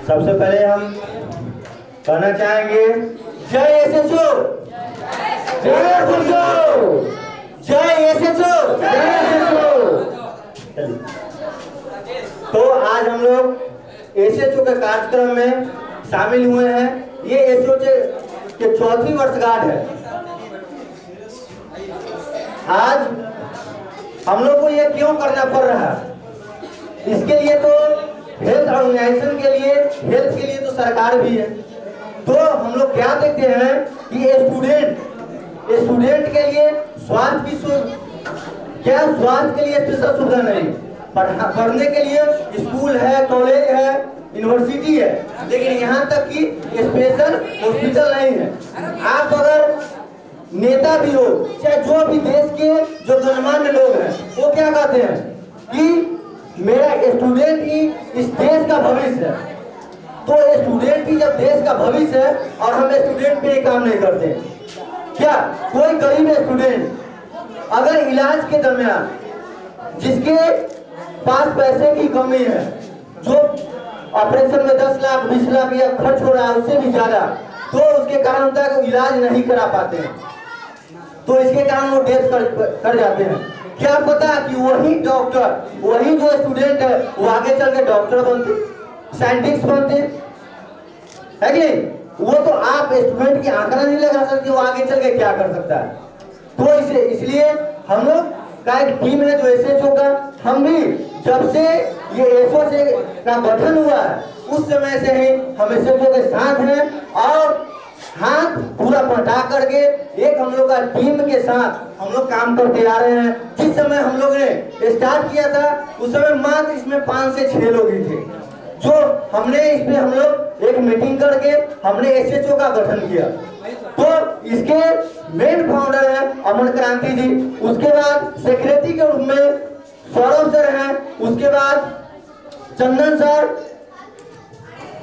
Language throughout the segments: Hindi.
सबसे पहले हम कहना चाहेंगे जय एसएचओ, जय एसएचओ, जय एसएचओ, जय एसएचओ। तो आज हम लोग एसएचओ के कार्यक्रम में शामिल हुए हैं। ये एसएचओ के चौथी वर्षगांठ है। आज हम लोग को ये क्यों करना पड़ रहा है? इसके लिए तो हेल्थ ऑर्गेनाइजेशन के लिए, हेल्थ के लिए तो सरकार भी है। तो हम लोग क्या देखते हैं कि स्टूडेंट के लिए स्वास्थ्य की स्वास्थ्य के लिए स्पेशल सुविधा नहीं, पढ़ने के लिए स्कूल है, कॉलेज है, यूनिवर्सिटी है, लेकिन यहाँ तक कि स्पेशल हॉस्पिटल नहीं है। आप अगर नेता भी हो, चाहे जो भी देश के जो गणमान्य लोग हैं, वो क्या कहते हैं कि मेरा स्टूडेंट ही इस देश का भविष्य है। तो स्टूडेंट ही जब देश का भविष्य है और हम स्टूडेंट पे काम नहीं करते, क्या कोई गरीब स्टूडेंट अगर इलाज के दरमियान जिसके पास पैसे की कमी है, जो ऑपरेशन में 10 लाख 20 लाख या खर्च हो रहा है उससे भी ज्यादा, तो उसके कारण तक इलाज नहीं करा पाते हैं, तो इसके कारण वो डेथ कर जाते हैं। क्या पता कि वही डॉक्टर, वही जो स्टूडेंट है वो आगे चल के डॉक्टर बनते, साइंटिस्ट बनते है कि वो तो आप स्टूडेंट की आंकड़ा नहीं लगा सकते वो आगे चल के क्या कर सकता है। तो इसलिए हम लोग का एक टीम है जो एसएचओ का, हम भी जब से ये एसओ से का गठन हुआ है उस समय से ही हम एसएचओ के साथ हैं और हाथ पूरा पटा करके एक हम लोग का टीम के साथ हम लोग काम करते आ रहे हैं। जिस समय हम लोग ने स्टार्ट किया था उस समय मात्र इसमें 5 से 6 लोग ही थे, जो हमने इसमें हम लोग एक मीटिंग करके हमने एसएचओ का गठन किया। तो इसके मेन फाउंडर है अमन क्रांति जी, उसके बाद सेक्रेटरी के रूप में सौरभ सर हैं, उसके बाद चंदन सर,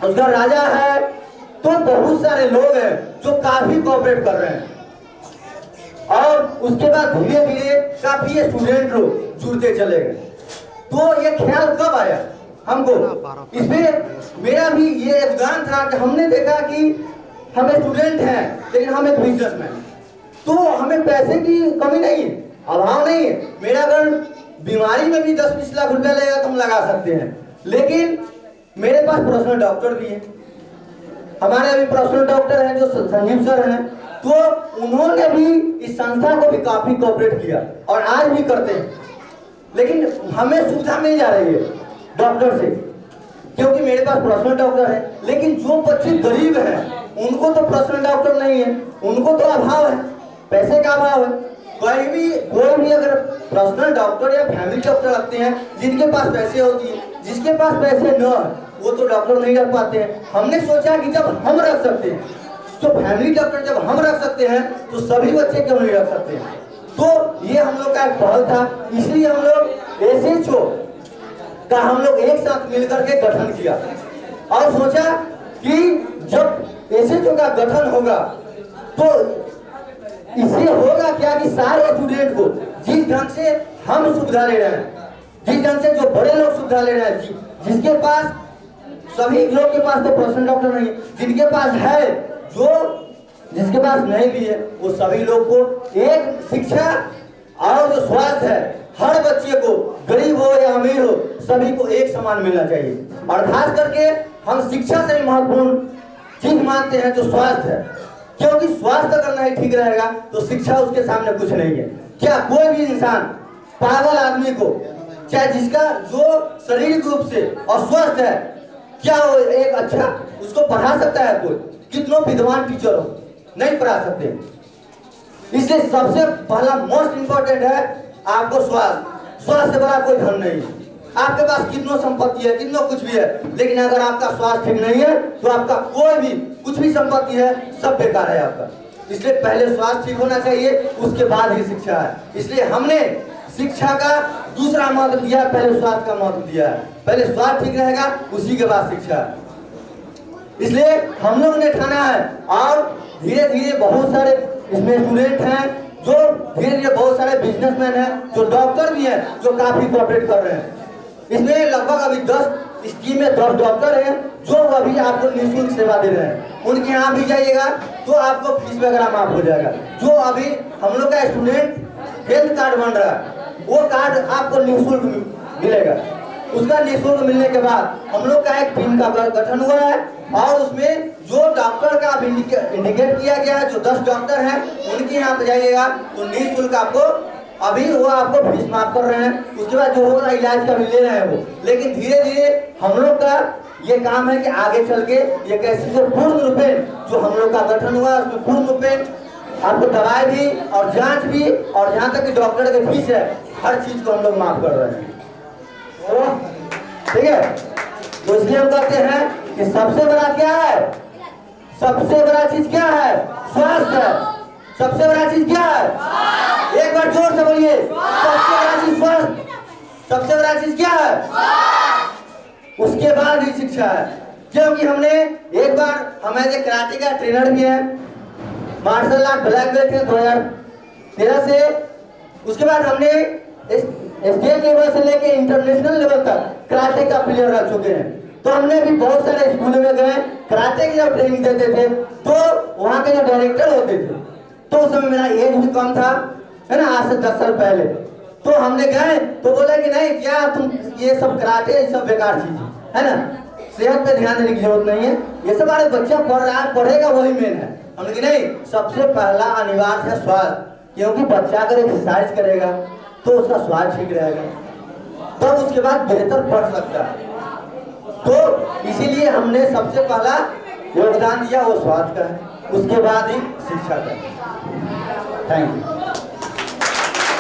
उसका राजा है। तो बहुत सारे लोग हैं जो काफी कोऑपरेट कर रहे हैं और उसके बाद धीरे धीरे काफी स्टूडेंट लोग जुड़ते चले गए। तो ये ख्याल कब आया हमको? इसमें मेरा भी ये योगदान था कि हमने देखा कि हम स्टूडेंट हैं लेकिन हम एक बिजनेसमैन, तो हमें पैसे की कमी नहीं है, अभाव नहीं है। मेरा अगर बीमारी में भी 10-20 लाख रुपया लगेगा तो हम लगा सकते हैं, लेकिन मेरे पास पर्सनल डॉक्टर भी है। हमारे अभी पर्सनल डॉक्टर हैं जो संजीव सर हैं, तो उन्होंने भी इस संस्था को भी काफी कोऑपरेट किया और आज भी करते हैं। लेकिन हमें सुविधा मिल जा रही है डॉक्टर से, क्योंकि मेरे पास पर्सनल डॉक्टर है। लेकिन जो बच्चे गरीब हैं उनको तो पर्सनल डॉक्टर नहीं है, उनको तो अभाव है, पैसे का अभाव है। कोई भी अगर पर्सनल डॉक्टर या फैमिली डॉक्टर रखते हैं, जिनके पास पैसे होती है, जिसके पास पैसे न है वो तो डॉक्टर नहीं रख पाते हैं। हमने सोचा कि जब हम रख सकते हैं तो फैमिली डॉक्टर जब हम रख सकते हैं तो सभी बच्चे क्यों नहीं रख सकते हैं। तो ये हम लोग का एक पहल था, इसलिए हम लोग एसएचओ का हम लोग एक साथ मिलकर के गठन किया और सोचा कि जब एसएचओ का गठन होगा तो इससे होगा क्या कि सारे स्टूडेंट को जिस ढंग से हम सुविधा ले रहे हैं, जिस ढंग से जो बड़े लोग सुविधा ले रहे हैं, जिसके पास सभी लोग के पास तो पर्सनल डॉक्टर नहीं है, जिनके पास है, जिसके पास नहीं भी है, वो सभी लोग को एक शिक्षा और जो स्वास्थ्य है हर बच्चे को, गरीब हो या अमीर हो, सभी को एक समान मिलना चाहिए। और खास करके हम शिक्षा से भी महत्वपूर्ण चीज मानते हैं जो स्वास्थ्य है, क्योंकि स्वास्थ्य अगर नहीं ठीक रहेगा तो शिक्षा उसके सामने कुछ नहीं है। क्या कोई भी इंसान पागल आदमी को, चाहे जिसका जो शारीरिक रूप से अस्वस्थ है, क्या वो एक अच्छा उसको पढ़ा सकता है? कोई कितनों विद्वान टीचर हो नहीं पढ़ा सकते। इसलिए सबसे पहला मोस्ट इंपॉर्टेंट है आपको स्वास्थ्य। स्वास्थ्य से बड़ा कोई धन नहीं है। आपके पास कितनों संपत्ति है, कितनों कुछ भी है, लेकिन अगर आपका स्वास्थ्य ठीक नहीं है तो आपका कोई भी कुछ भी संपत्ति है सब बेकार है आपका। इसलिए पहले स्वास्थ्य ठीक होना चाहिए, उसके बाद ही शिक्षा है। इसलिए हमने शिक्षा का दूसरा महत्व दिया, पहले स्वास्थ्य का महत्व दिया है। पहले स्वास्थ्य ठीक रहेगा, उसी के बाद शिक्षा। इसलिए हम लोग ने ठाना है और धीरे धीरे बहुत सारे इसमें स्टूडेंट हैं, जो धीरे धीरे बहुत सारे बिजनेसमैन हैं, जो डॉक्टर भी हैं, जो काफी कोऑपरेट कर रहे हैं। इसमें लगभग अभी 10 स्कीम में 10 डॉक्टर हैं जो अभी आपको निःशुल्क सेवा दे रहे हैं। उनके यहाँ भी जाइएगा तो आपको फीस वगैरह माफ हो जाएगा। जो अभी हम लोग का स्टूडेंट हेल्थ कार्ड बन रहा है वो कार्ड आपको निःशुल्क मिलेगा। उसका निःशुल्क मिलने के बाद हम लोग का एक टीम का गठन हुआ है और उसमें जो डॉक्टर का इंडिकेट किया गया है, जो 10 डॉक्टर हैं उनके यहाँ पे जाइएगा तो निःशुल्क आपको अभी वो आपको फीस माफ कर रहे हैं। उसके बाद जो होगा इलाज का भी ले रहे हैं वो। लेकिन धीरे धीरे हम लोग का ये काम है कि आगे चल के ये कैसे जो पूर्ण रूपेण जो हम लोग का गठन हुआ है उसमें पूर्ण रूपेण आपको दवाई भी और जांच भी और जहाँ तक कि डॉक्टर के फीस है हर चीज को हम लोग माफ कर रहे हैं। ठीक है, तो इसलिए हम कहते हैं कि सबसे बड़ा क्या है, सबसे बड़ा चीज क्या है, स्वास्थ्य। सबसे बड़ा चीज क्या है, एक बार जोर से बोलिए, सबसे बड़ा चीज स्वास्थ्य। सबसे बड़ा चीज क्या है, उसके बाद ही शिक्षा है। क्योंकि हमने एक बार हमारे कराटे का ट्रेनर भी है, मार्शल आर्ट ब्लैक बेल्ट है 2013 से। उसके बाद हमने स्टेट लेवल से लेके इंटरनेशनल लेवल तक कराटे का प्लेयर रह चुके हैं। तो हमने भी बहुत सारे स्कूलों में गए, कराटे की जब ट्रेनिंग देते थे तो वहाँ के जो डायरेक्टर होते थे तो उस समय मेरा एज भी कम था, है ना, आज से 10 साल पहले। तो हमने गए तो बोला कि नहीं क्या तुम ये सब कराटे ये सब बेकार चीज है ना, सेहत पे ध्यान देने की जरूरत नहीं है, ये सब हमारे बच्चा पढ़ रहा है पढ़ेगा वही मेन है। हमने कि नहीं, सबसे पहला अनिवार्य है स्वास्थ्य। क्योंकि बच्चा अगर एक्सरसाइज करेगा तो उसका स्वास्थ्य ठीक रहेगा, तब उसके बाद बेहतर पढ़ सकता है। तो इसीलिए हमने सबसे पहला योगदान दिया वो स्वास्थ्य का है, उसके बाद ही शिक्षा का। Thank you.